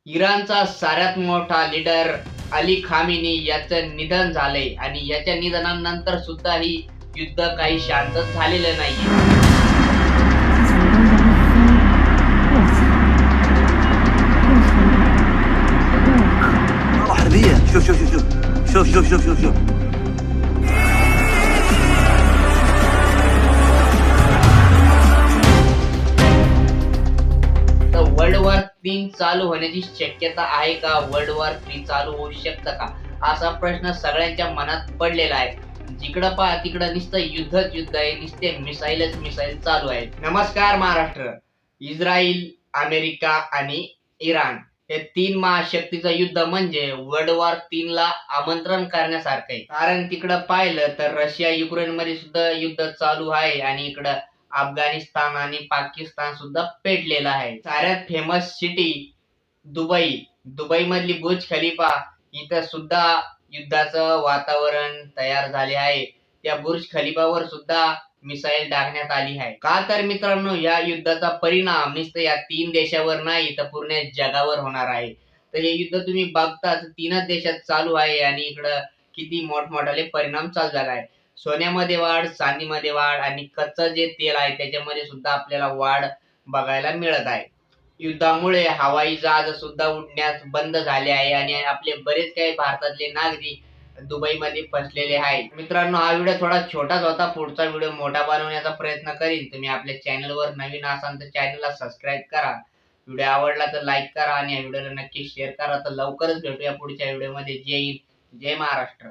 इराणचा साऱ्यात मोठा leader Ali Khamenei याचं निधन झालंय आणि याच्या निधनानंतर सुद्धा ही युद्ध काही शांत झालेलं नाहीये. حربية. شوف شوف شوف شوف شوف شوف شوف شوف तर वर्ल्ड वॉर 3 चालू होण्याची शक्यता आहे का? वर्ल्ड वॉर 3 चालू होऊ शकतं का? असा प्रश्न सगळ्यांच्या मनात पडलेला आहे. जिकडं पहा तिकडं नुसतं युद्धच युद्ध आहे, नुसते मिसाईल चालू आहे. नमस्कार महाराष्ट्र. इस्रायल, अमेरिका आणि इराण हे 3 महाशक्तीचं युद्ध म्हणजे वर्ल्ड वॉर 3 ला आमंत्रण करण्यासारखं आहे. कारण तिकडं पाहिलं तर रशिया युक्रेन मध्ये सुद्धा युद्ध चालू आहे आणि इकडं अफगाणिस्तान आणि पाकिस्तान सुद्धा पेटलेला आहे. साऱ्यात फेमस सिटी दुबई, दुबई मधली बुर्ज खलिफा इथं सुद्धा युद्धाचं वातावरण तयार झाले आहे. त्या बुर्ज खलिफावर सुद्धा मिसाईल टाकण्यात आली आहे. का तर मित्रांनो, या युद्धाचा परिणाम नुसतं या 3 देशावर नाही तर पूर्ण जगावर होणार आहे. तर हे युद्ध तुम्ही बघताच 3च देशात चालू आहे आणि इकडं किती मोठमोठाले परिणाम चालू झाला आहे. सोन्यामध्ये वाढ, चांदीमध्ये वाढ आणि कच्चं जे तेल आहे त्याच्यामध्ये सुद्धा आपल्याला वाढ बघायला मिळत आहे. युद्धामुळे हवाई जहाज सुद्धा उडण्यास बंद झाले आहे आणि आपले बरेच काही भारतातले नागरिक दुबईमध्ये फसलेले आहेत. मित्रांनो, हा व्हिडिओ थोडा छोटाच होता. पुढचा व्हिडिओ मोठा बनवण्याचा प्रयत्न करीन. तुम्ही आपल्या चॅनलवर नवीन असाल तर चॅनलला सबस्क्राईब करा. व्हिडिओ आवडला तर लाईक करा आणि या व्हिडिओला नक्की शेअर करा. तर लवकरच भेटूया पुढच्या व्हिडिओमध्ये. जय हिंद, जय महाराष्ट्र.